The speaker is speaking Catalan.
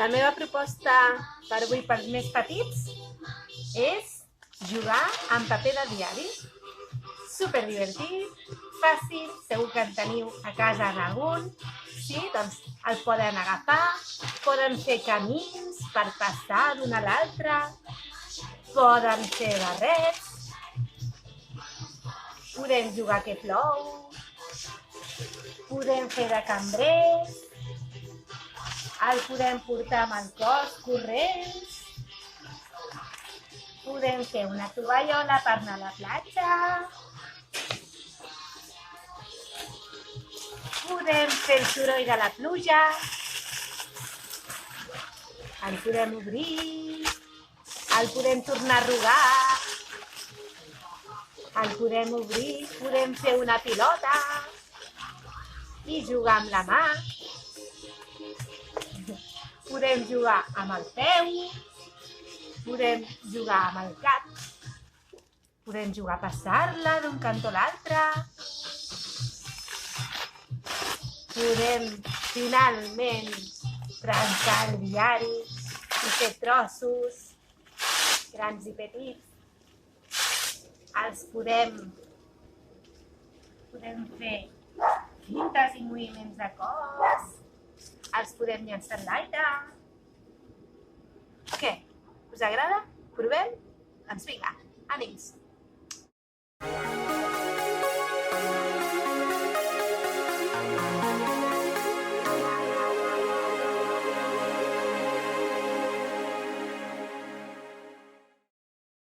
La meva proposta per avui pels més petits és jugar amb paper de diari. Super divertit, fàcil, segur que en teniu a casa en algun. Sí, doncs el poden agafar, poden fer camins per passar d'un a l'altre, poden fer barrets, podem jugar que plou, podem fer de cambrers, el podem portar amb el cos corrents, podem fer una tovallola per anar a la platja, podem fer el soroll de la pluja, el podem obrir, el podem tornar a arrugar, el podem obrir, podem fer una pilota i jugar amb la mà. Podem jugar amb el peu, podem jugar amb el cap, podem jugar a passar-la d'un cantó a l'altre, podem finalment trencar el diari i fer trossos grans i petits. Els podem fer fintes i moviments de cos. Els podem llançar en l'aire. Què? Us agrada? Provem? Doncs vinga, ànims!